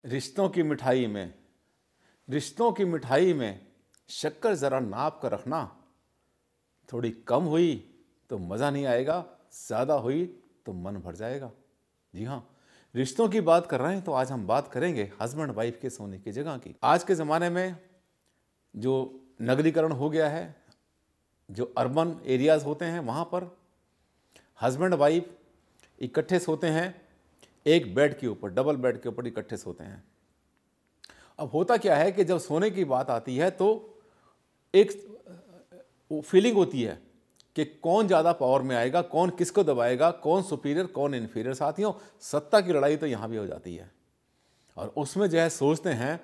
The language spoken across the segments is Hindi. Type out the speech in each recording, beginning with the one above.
रिश्तों की मिठाई में शक्कर ज़रा नाप कर रखना। थोड़ी कम हुई तो मज़ा नहीं आएगा, ज़्यादा हुई तो मन भर जाएगा। जी हाँ, रिश्तों की बात कर रहे हैं तो आज हम बात करेंगे हस्बैंड वाइफ के सोने की जगह की। आज के ज़माने में जो नगरीकरण हो गया है, जो अर्बन एरियाज़ होते हैं वहाँ पर हस्बैंड वाइफ इकट्ठे सोते हैं, एक बेड के ऊपर, डबल बेड के ऊपर इकट्ठे सोते हैं। अब होता क्या है कि जब सोने की बात आती है तो एक फीलिंग होती है कि कौन ज़्यादा पावर में आएगा, कौन किसको दबाएगा, कौन सुपीरियर कौन इन्फीरियर। साथियों, सत्ता की लड़ाई तो यहाँ भी हो जाती है और उसमें जो है सोचते हैं,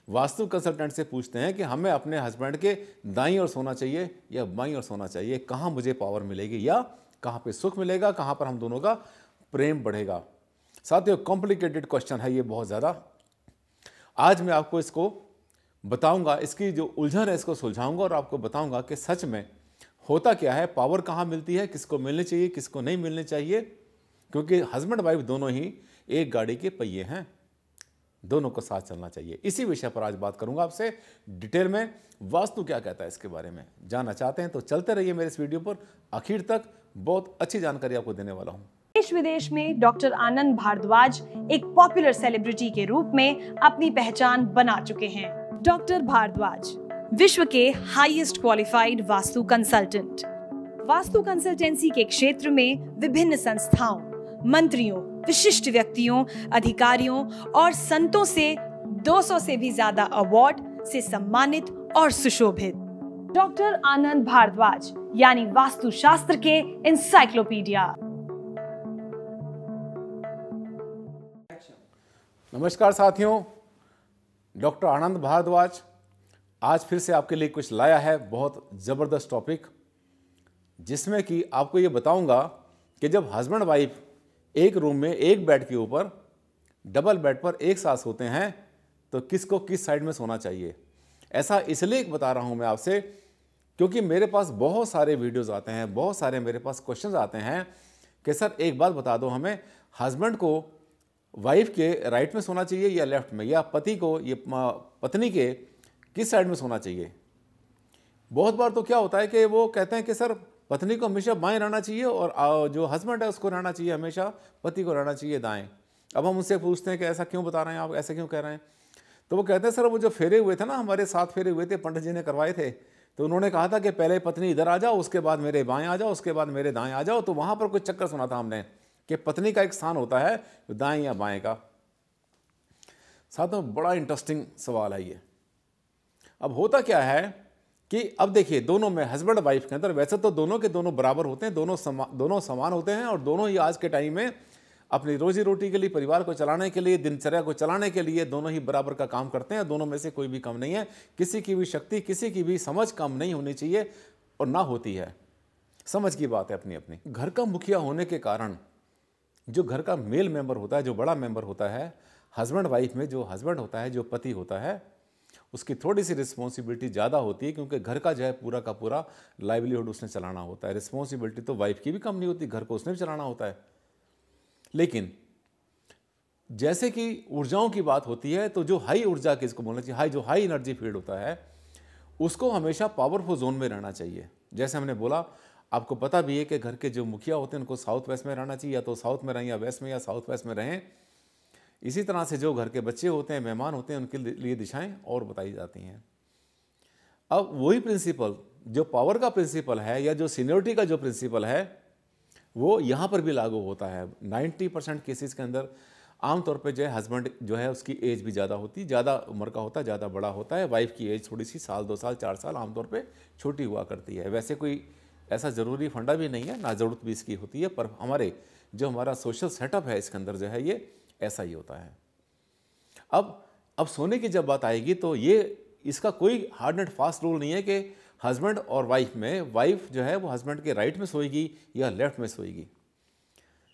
वास्तु कंसल्टेंट से पूछते हैं कि हमें अपने हस्बैंड के दाईं ओर सोना चाहिए या बाईं ओर सोना चाहिए, कहाँ मुझे पावर मिलेगी या कहाँ पे सुख मिलेगा, कहाँ पर हम दोनों का प्रेम बढ़ेगा। साथियों, कॉम्प्लिकेटेड क्वेश्चन है ये बहुत ज़्यादा। आज मैं आपको इसको बताऊंगा, इसकी जो उलझन है इसको सुलझाऊंगा और आपको बताऊंगा कि सच में होता क्या है, पावर कहाँ मिलती है, किसको मिलनी चाहिए, किसको नहीं मिलनी चाहिए। क्योंकि हस्बैंड वाइफ दोनों ही एक गाड़ी के पहिए हैं, दोनों को साथ चलना चाहिए। इसी विषय पर आज बात करूंगा आपसे डिटेल में। वास्तु क्या कहता है इसके बारे में जानना चाहते हैं तो चलते रहिए मेरे इस वीडियो पर आखिर तक, बहुत अच्छी जानकारी आपको देने वाला हूं। देश विदेश में डॉक्टर आनंद भारद्वाज एक पॉपुलर सेलिब्रिटी के रूप में अपनी पहचान बना चुके हैं। डॉक्टर भारद्वाज विश्व के highest qualified vastu consultant, vastu consultancy के क्षेत्र में विभिन्न संस्थाओं, मंत्रियों, विशिष्ट व्यक्तियों, अधिकारियों और संतों से 200 से भी ज्यादा अवार्ड से सम्मानित और सुशोभित। डॉक्टर आनंद भारद्वाज यानी वास्तु शास्त्र के एनसाइक्लोपीडिया। नमस्कार साथियों, डॉक्टर आनंद भारद्वाज आज फिर से आपके लिए कुछ लाया है, बहुत ज़बरदस्त टॉपिक, जिसमें कि आपको ये बताऊंगा कि जब हस्बैंड वाइफ एक रूम में एक बेड के ऊपर डबल बेड पर एक साथ सोते हैं तो किसको किस साइड में सोना चाहिए। ऐसा इसलिए बता रहा हूं मैं आपसे क्योंकि मेरे पास बहुत सारे वीडियोस आते हैं, बहुत सारे मेरे पास क्वेश्चंस आते हैं कि सर एक बात बता दो, हमें हस्बैंड को वाइफ के राइट में सोना चाहिए या लेफ्ट में, या पति को ये पत्नी के किस साइड में सोना चाहिए। बहुत बार तो क्या होता है कि वो कहते हैं कि सर पत्नी को हमेशा बाएं रहना चाहिए और जो हस्बैंड है उसको रहना चाहिए हमेशा, पति को रहना चाहिए दाएं। अब हम उनसे पूछते हैं कि ऐसा क्यों बता रहे हैं आप, ऐसा क्यों कह रहे हैं, तो वो कहते हैं सर वो जो फेरे हुए थे ना, हमारे 7 फेरे हुए थे, पंडित जी ने करवाए थे, तो उन्होंने कहा था कि पहले पत्नी इधर आ जाओ, उसके बाद मेरे बाएं आ जाओ, उसके बाद मेरे दाएं आ जाओ। तो वहाँ पर कुछ चक्कर सुना था हमने कि पत्नी का एक स्थान होता है दाएं या बाएं का। साथ में बड़ा इंटरेस्टिंग सवाल है ये। अब होता क्या है कि अब देखिए, दोनों में हस्बैंड वाइफ के अंदर वैसे तो दोनों के दोनों बराबर होते हैं, दोनों समान होते हैं और दोनों ही आज के टाइम में अपनी रोजी रोटी के लिए, परिवार को चलाने के लिए, दिनचर्या को चलाने के लिए दोनों ही बराबर का काम करते हैं। दोनों में से कोई भी कम नहीं है, किसी की भी शक्ति, किसी की भी समझ कम नहीं होनी चाहिए और ना होती है। समझ की बात है अपनी अपनी। घर का मुखिया होने के कारण जो घर का मेल मेंबर होता है, जो बड़ा मेंबर होता है हस्बैंड वाइफ में, जो हस्बैंड होता है, जो पति होता है, उसकी थोड़ी सी रिस्पॉन्सिबिलिटी ज़्यादा होती है क्योंकि घर का जो है पूरा का पूरा लाइवलीहुड उसने चलाना होता है। रिस्पॉन्सिबिलिटी तो वाइफ की भी कम नहीं होती, घर को उसने भी चलाना होता है। लेकिन जैसे कि ऊर्जाओं की बात होती है तो जो हाई ऊर्जा किसको बोलना चाहिए, जो हाई एनर्जी फील्ड होता है उसको हमेशा पावरफुल जोन में रहना चाहिए। जैसे हमने बोला, आपको पता भी है कि घर के जो मुखिया होते हैं उनको साउथ वेस्ट में रहना चाहिए, या तो साउथ में रहें या वेस्ट में या साउथ वेस्ट में रहें। इसी तरह से जो घर के बच्चे होते हैं, मेहमान होते हैं, उनके लिए दिशाएं और बताई जाती हैं। अब वही प्रिंसिपल जो पावर का प्रिंसिपल है या जो सीनियरिटी का जो प्रिंसिपल है वो यहाँ पर भी लागू होता है। 90% केसेस के अंदर आमतौर पे जो है हस्बैंड जो है उसकी एज भी ज़्यादा होती, ज़्यादा उम्र का होता है, ज़्यादा बड़ा होता है। वाइफ की एज थोड़ी सी साल 2 साल 4 साल आमतौर पे छोटी हुआ करती है। वैसे कोई ऐसा ज़रूरी फंडा भी नहीं है, ना ज़रूरत भी इसकी होती है, पर हमारा सोशल सेटअप है इसके अंदर जो है ये ऐसा ही होता है। अब सोने की जब बात आएगी तो ये इसका कोई हार्ड एंड फास्ट रूल नहीं है कि हस्बैंड और वाइफ में वाइफ जो है वो हस्बैंड के राइट में सोएगी या लेफ्ट में सोएगी।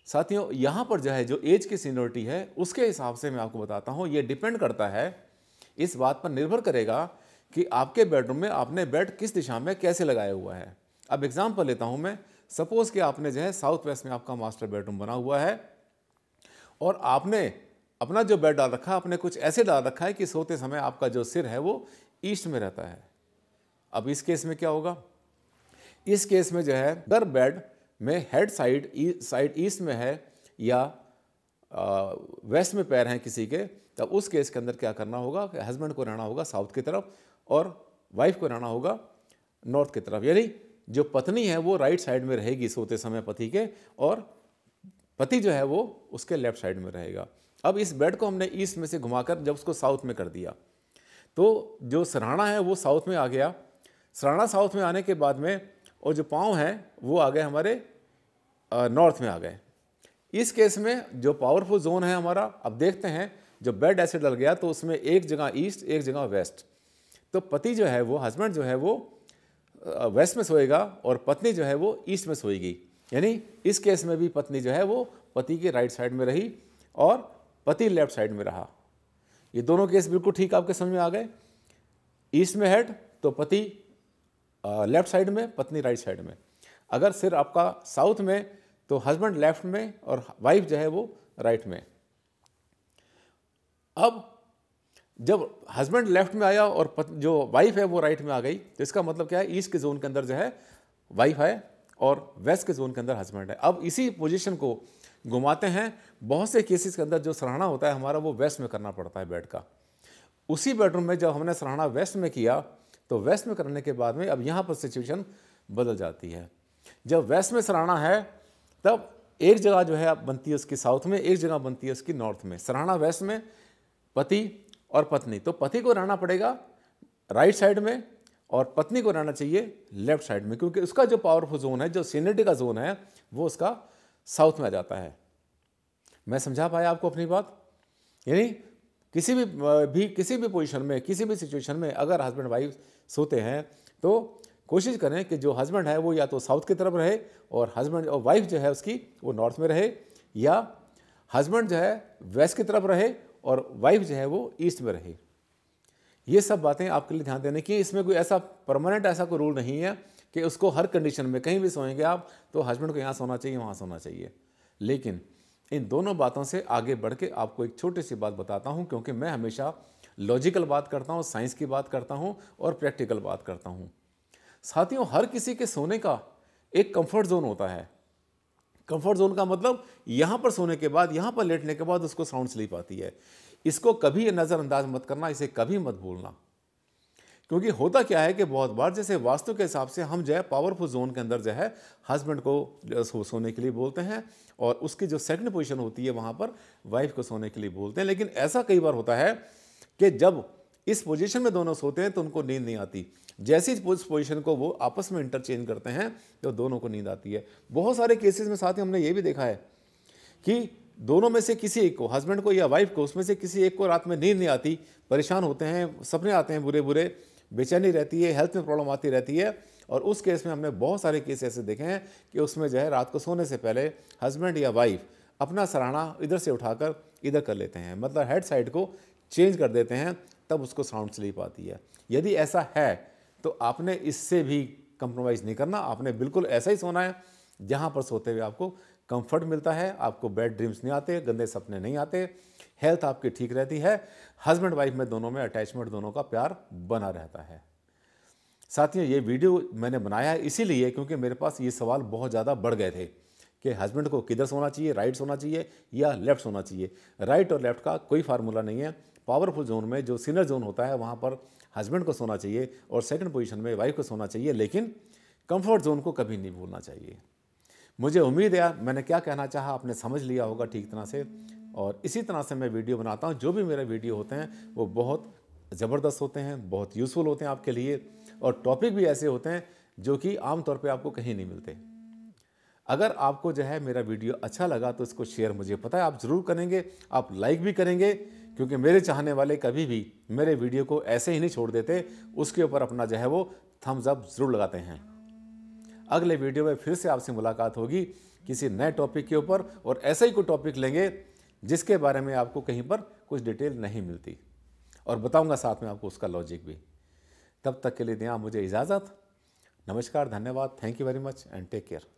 साथियों, यहाँ पर जो है जो एज की सीनियरिटी है उसके हिसाब से मैं आपको बताता हूँ, ये डिपेंड करता है, इस बात पर निर्भर करेगा कि आपके बेडरूम में आपने बेड किस दिशा में कैसे लगाया हुआ है। अब एग्जाम्पल लेता हूँ मैं, सपोज कि आपने जो है साउथ वेस्ट में आपका मास्टर बेडरूम बना हुआ है और आपने अपना जो बेड डाल रखा है आपने कुछ ऐसे डाल रखा है कि सोते समय आपका जो सिर है वो ईस्ट में रहता है। अब इस केस में क्या होगा, इस केस में जो है अगर बेड में हेड साइड ईस्ट में है या वेस्ट में पैर हैं किसी के, तब उस केस के अंदर क्या करना होगा कि हस्बैंड को रहना होगा साउथ की तरफ और वाइफ को रहना होगा नॉर्थ की तरफ। यानी जो पत्नी है वो राइट साइड में रहेगी सोते समय पति के, और पति जो है वो उसके लेफ्ट साइड में रहेगा। अब इस बेड को हमने ईस्ट में से घुमाकर जब उसको साउथ में कर दिया तो जो सराहना है वो साउथ में आ गया। सराहना साउथ में आने के बाद में और जो पाँव हैं वो आ गए हमारे नॉर्थ में आ गए। इस केस में जो पावरफुल जोन है हमारा, अब देखते हैं जो बेड ऐसे डल गया तो उसमें एक जगह ईस्ट एक जगह वेस्ट, तो पति जो है वो हस्बैंड जो है वो वेस्ट में सोएगा और पत्नी जो है वो ईस्ट में सोएगी। यानी इस केस में भी पत्नी जो है वो पति के राइट साइड में रही और पति लेफ्ट साइड में रहा। ये दोनों केस बिल्कुल ठीक आपके समझ में आ गए। ईस्ट में हेड तो पति लेफ्ट साइड में, पत्नी राइट साइड में। अगर सिर आपका साउथ में तो हस्बैंड लेफ्ट में और वाइफ जो है वो राइट में। अब जब हस्बैंड लेफ्ट में आया और जो वाइफ है वो राइट में आ गई, तो इसका मतलब क्या है, ईस्ट के जोन के अंदर जो है वाइफ है और वेस्ट के जोन के अंदर हस्बैंड है। अब इसी पोजीशन को घुमाते हैं। बहुत से केसेस के अंदर जो सराहना होता है हमारा वो वेस्ट में करना पड़ता है बेड का। उसी बेडरूम में जब हमने सराहना वेस्ट में किया तो वेस्ट में करने के बाद में अब यहाँ पर सिचुएशन बदल जाती है। जब वेस्ट में सराहना है तब एक जगह जो है बनती है उसकी साउथ में, एक जगह बनती है उसकी नॉर्थ में। सराहना वेस्ट में पति और पत्नी, तो पति को रहना पड़ेगा राइट साइड में और पत्नी को रहना चाहिए लेफ्ट साइड में, क्योंकि उसका जो पावरफुल जोन है, जो सीनियरिटी का जोन है, वो उसका साउथ में आ जाता है। मैं समझा पाया आपको अपनी बात? यानी किसी भी पोजीशन में, किसी भी सिचुएशन में अगर हस्बैंड वाइफ सोते हैं तो कोशिश करें कि जो हस्बैंड है वो या तो साउथ की तरफ रहे और हस्बैंड और वाइफ जो है उसकी वो नॉर्थ में रहे, या हस्बैंड जो है वेस्ट की तरफ रहे और वाइफ जो है वो ईस्ट में रहे। ये सब बातें आपके लिए ध्यान देने की। इसमें कोई ऐसा परमानेंट ऐसा कोई रूल नहीं है कि उसको हर कंडीशन में कहीं भी सोएंगे आप तो हस्बैंड को यहाँ सोना चाहिए वहाँ सोना चाहिए। लेकिन इन दोनों बातों से आगे बढ़ के आपको एक छोटी सी बात बताता हूँ, क्योंकि मैं हमेशा लॉजिकल बात करता हूँ, साइंस की बात करता हूँ और प्रैक्टिकल बात करता हूँ। साथियों, हर किसी के सोने का एक कंफर्ट जोन होता है। कंफर्ट जोन का मतलब यहाँ पर सोने के बाद, यहाँ पर लेटने के बाद उसको साउंड स्लीप आती है। इसको कभी नज़रअंदाज मत करना, इसे कभी मत भूलना। क्योंकि होता क्या है कि बहुत बार जैसे वास्तु के हिसाब से हम जो है पावरफुल जोन के अंदर जो है हस्बैंड को सोने के लिए बोलते हैं और उसकी जो सेकंड पोजीशन होती है वहाँ पर वाइफ को सोने के लिए बोलते हैं। लेकिन ऐसा कई बार होता है कि जब इस पोजीशन में दोनों सोते हैं तो उनको नींद नहीं आती। जैसे इस पोजीशन को वो आपस में इंटरचेंज करते हैं तो दोनों को नींद आती है। बहुत सारे केसेस में साथ ही हमने ये भी देखा है कि दोनों में से किसी एक को, हस्बैंड को या वाइफ को, उसमें से किसी एक को रात में नींद नहीं आती, परेशान होते हैं, सपने आते हैं बुरे बुरे, बेचैनी रहती है, हेल्थ में प्रॉब्लम आती रहती है। और उस केस में हमने बहुत सारे केस ऐसे देखे हैं कि उसमें जो है रात को सोने से पहले हस्बैंड या वाइफ अपना सराहना इधर से उठाकर इधर कर लेते हैं, मतलब हेड साइड को चेंज कर देते हैं, तब उसको साउंड स्लीप आती है। यदि ऐसा है तो आपने इससे भी कंप्रोमाइज़ नहीं करना, आपने बिल्कुल ऐसा ही सोना है जहाँ पर सोते हुए आपको कंफर्ट मिलता है, आपको बैड ड्रीम्स नहीं आते, गंदे सपने नहीं आते, हेल्थ आपकी ठीक रहती है, हस्बैंड वाइफ में दोनों में अटैचमेंट, दोनों का प्यार बना रहता है। साथियों, ये वीडियो मैंने बनाया है इसीलिए क्योंकि मेरे पास ये सवाल बहुत ज़्यादा बढ़ गए थे कि हस्बैंड को किधर सोना चाहिए, राइट सोना चाहिए या लेफ्ट सोना चाहिए। राइट और लेफ्ट का कोई फार्मूला नहीं है। पावरफुल जोन में जो सीनियर जोन होता है वहाँ पर हस्बैंड को सोना चाहिए और सेकंड पोजीशन में वाइफ को सोना चाहिए, लेकिन कंफर्ट जोन को कभी नहीं भूलना चाहिए। मुझे उम्मीद है मैंने क्या कहना चाहा आपने समझ लिया होगा ठीक तरह से, और इसी तरह से मैं वीडियो बनाता हूँ। जो भी मेरे वीडियो होते हैं वो बहुत ज़बरदस्त होते हैं, बहुत यूज़फुल होते हैं आपके लिए, और टॉपिक भी ऐसे होते हैं जो कि आमतौर पे आपको कहीं नहीं मिलते। अगर आपको जो है मेरा वीडियो अच्छा लगा तो इसको शेयर, मुझे पता है आप ज़रूर करेंगे, आप लाइक भी करेंगे, क्योंकि मेरे चाहने वाले कभी भी मेरे वीडियो को ऐसे ही नहीं छोड़ देते, उसके ऊपर अपना जो है वो थम्स अप ज़रूर लगाते हैं। अगले वीडियो में फिर से आपसे मुलाकात होगी किसी नए टॉपिक के ऊपर, और ऐसा ही कोई टॉपिक लेंगे जिसके बारे में आपको कहीं पर कुछ डिटेल नहीं मिलती, और बताऊंगा साथ में आपको उसका लॉजिक भी। तब तक के लिए दें मुझे इजाज़त। नमस्कार, धन्यवाद, thank you very much and take care.